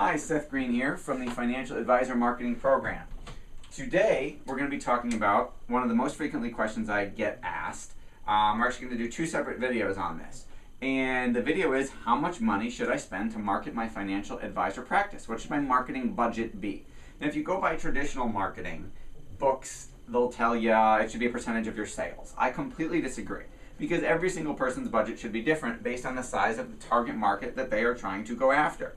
Hi, Seth Greene here from the Financial Advisor Marketing Program. Today, we're going to be talking about one of the most frequently questions I get asked. We're actually going to do two separate videos on this. And the video is, how much money should I spend to market my financial advisor practice? What should my marketing budget be? And if you go by traditional marketing books, they'll tell you it should be a percentage of your sales. I completely disagree, because every single person's budget should be different based on the size of the target market that they are trying to go after.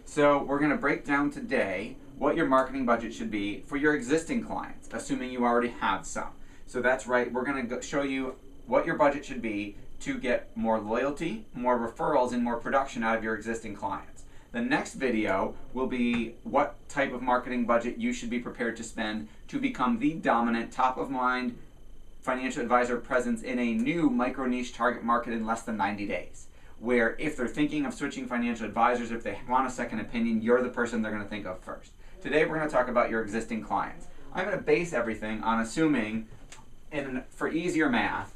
So we're going to break down today what your marketing budget should be for your existing clients, assuming you already have some. So that's right, we're going to show you what your budget should be to get more loyalty, more referrals, and more production out of your existing clients. The next video will be what type of marketing budget you should be prepared to spend to become the dominant, top-of-mind financial advisor presence in a new micro-niche target market in less than 90 days. Where if they're thinking of switching financial advisors, if they want a second opinion, you're the person they're going to think of first. Today we're going to talk about your existing clients. I'm going to base everything on assuming, for easier math,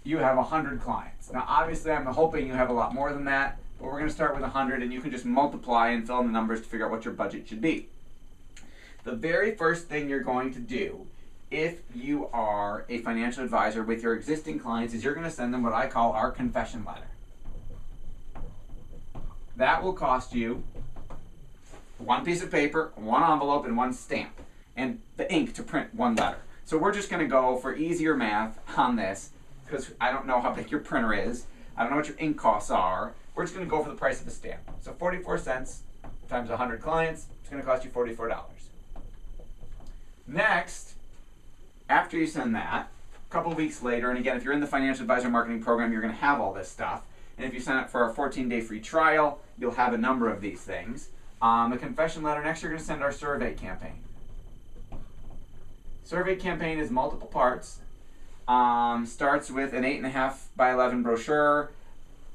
you have 100 clients. Now obviously I'm hoping you have a lot more than that, but we're going to start with 100 and you can just multiply and fill in the numbers to figure out what your budget should be. The very first thing you're going to do if you are a financial advisor with your existing clients is you're going to send them what I call our confession letter. That will cost you one piece of paper, one envelope, and one stamp, and the ink to print one letter. So we're just going to go for easier math on this, because I don't know how big your printer is. I don't know what your ink costs are. We're just going to go for the price of a stamp. So 44 cents times 100 clients, it's going to cost you $44. Next, after you send that, a couple weeks later, and again, if you're in the Financial Advisor Marketing Program, you're going to have all this stuff. And if you sign up for our 14-day free trial, you'll have a number of these things. The confession letter, next you're going to send our survey campaign. Survey campaign is multiple parts. Starts with an 8.5 by 11 brochure,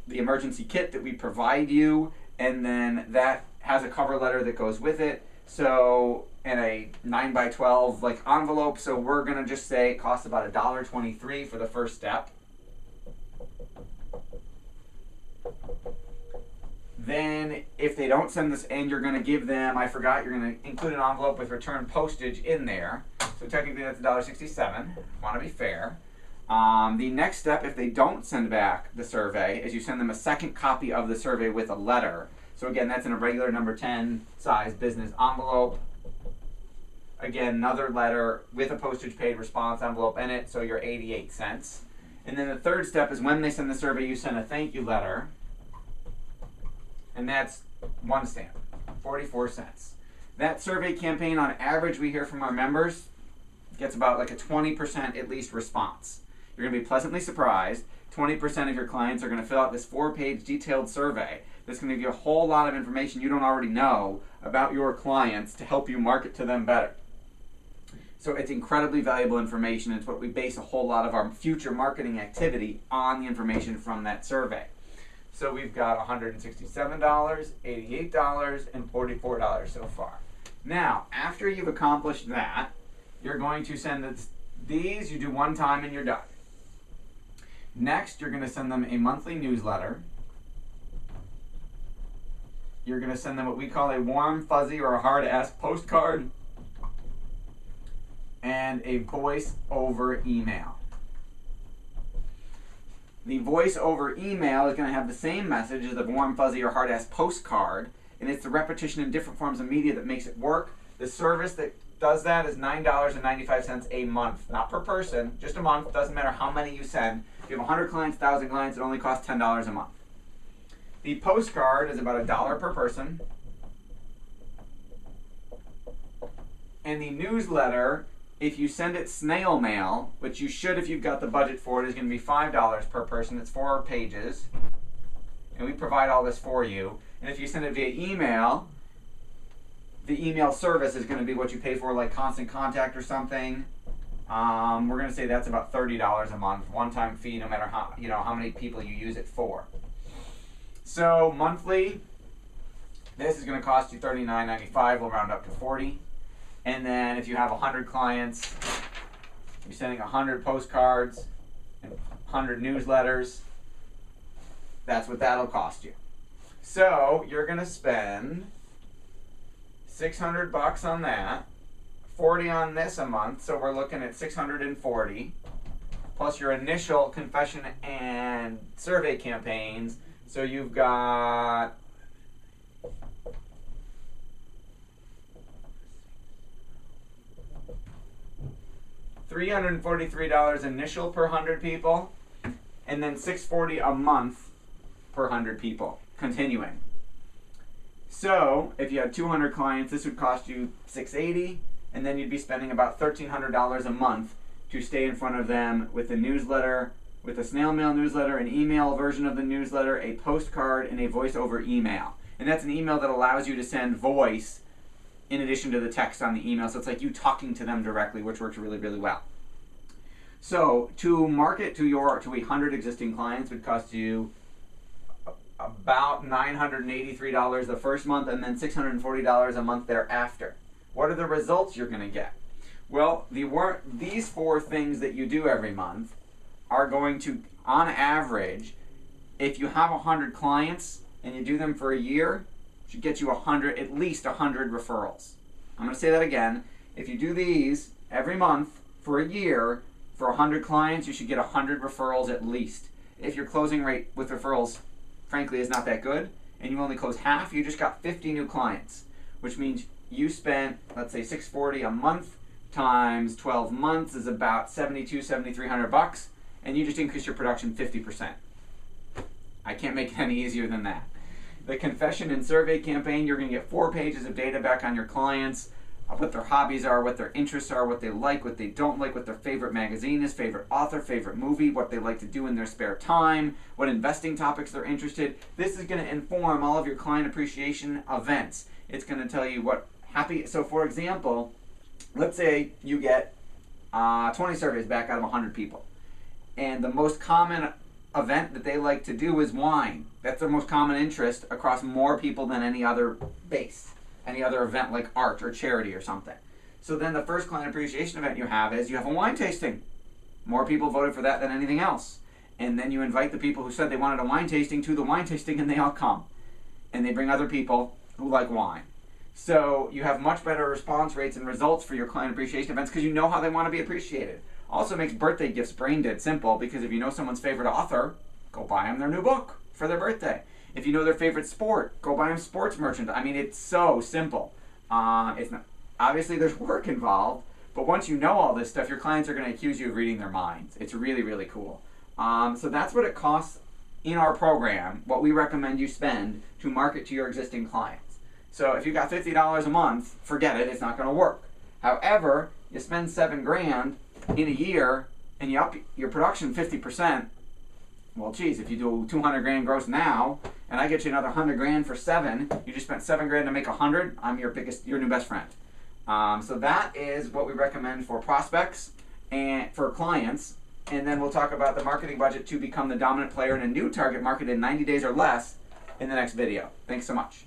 the emergency kit that we provide you, and then that has a cover letter that goes with it. So, and a 9 by 12 envelope. So we're going to just say it costs about $1.23 for the first step. Then, if they don't send this in, you're going to give them, you're going to include an envelope with return postage in there. So technically that's $1.67. Want to be fair. The next step, if they don't send back the survey, is you send them a second copy of the survey with a letter. So again, that's in a regular number 10 size business envelope. Again, another letter with a postage paid response envelope in it, so you're 88 cents. And then the third step is when they send the survey, you send a thank you letter. And that's one stamp, 44 cents. That survey campaign, on average, we hear from our members, gets about a 20% at least response. You're going to be pleasantly surprised. 20% of your clients are going to fill out this 4-page detailed survey that's going to give you a whole lot of information you don't already know about your clients to help you market to them better. So it's incredibly valuable information. It's what we base a whole lot of our future marketing activity on, the information from that survey. So we've got $167, $88, and $44 so far. Now, after you've accomplished that, you're going to send these, you do one time and you're done. Next, you're going to send them a monthly newsletter. You're going to send them what we call a warm, fuzzy, or a hard-ass postcard, and a voice-over email. The voice-over email is going to have the same message as the warm, fuzzy, or hard-ass postcard, and it's the repetition in different forms of media that makes it work. The service that does that is $9.95 a month, not per person, just a month. Doesn't matter how many you send. If you have 100 clients, 1,000 clients, it only costs $10 a month. The postcard is about $1 per person, and the newsletter, if you send it snail mail, which you should if you've got the budget for it, is going to be $5 per person. It's 4 pages. And we provide all this for you. And if you send it via email, the email service is going to be what you pay for, like Constant Contact or something. We're going to say that's about $30 a month, one-time fee, no matter how many people you use it for. So monthly, this is going to cost you $39.95. We'll round up to $40. And then if you have 100 clients, you're sending 100 postcards and 100 newsletters. That's what that'll cost you. So you're going to spend $600 on that, 40 on this a month, so we're looking at 640, plus your initial confession and survey campaigns, so you've got $343 initial per 100 people, and then $640 a month per 100 people, continuing. So if you had 200 clients, this would cost you $680, and then you'd be spending about $1,300 a month to stay in front of them with a newsletter, with a snail mail newsletter, an email version of the newsletter, a postcard, and a voice over email. And that's an email that allows you to send voice in addition to the text on the email. So it's like you talking to them directly, which works really, really well. So to market to 100 existing clients would cost you about $983 the first month, and then $640 a month thereafter. What are the results you're going to get? Well, these 4 things that you do every month are going to, on average, if you have 100 clients and you do them for a year, should get you at least 100 referrals. I'm going to say that again. If you do these every month for a year, for 100 clients, you should get 100 referrals at least. If your closing rate with referrals, frankly, is not that good, and you only close half, you just got 50 new clients, which means you spent, let's say, $640 a month times 12 months is about $7,300, and you just increase your production 50%. I can't make it any easier than that. The confession and survey campaign, you're going to get 4 pages of data back on your clients, what their hobbies are, what their interests are, what they like, what they don't like, what their favorite magazine is, favorite author, favorite movie, what they like to do in their spare time, what investing topics they're interested. This is going to inform all of your client appreciation events. It's going to tell you what so for example, let's say you get 20 surveys back out of 100 people. And the most common event that they like to do is wine. That's their most common interest across more people than any other event like art or charity or something. So then the first client appreciation event you have is you have a wine tasting. More people voted for that than anything else. And then you invite the people who said they wanted a wine tasting to the wine tasting, and they all come. And they bring other people who like wine. So you have much better response rates and results for your client appreciation events because you know how they want to be appreciated. Also makes birthday gifts brain dead simple, because if you know someone's favorite author, go buy them their new book for their birthday. If you know their favorite sport, go buy them sports merchandise. I mean, it's so simple. It's not, obviously there's work involved, but once you know all this stuff, your clients are going to accuse you of reading their minds. It's really, really cool. So that's what it costs in our program, what we recommend you spend to market to your existing clients. So if you got $50 a month, forget it, it's not going to work. However, you spend $7 grand in a year and you up your production 50%, well, geez, if you do 200 grand gross now, and I get you another 100 grand for 7, you just spent 7 grand to make 100, I'm your new best friend. So that is what we recommend for prospects and for clients. And then we'll talk about the marketing budget to become the dominant player in a new target market in 90 days or less in the next video. Thanks so much.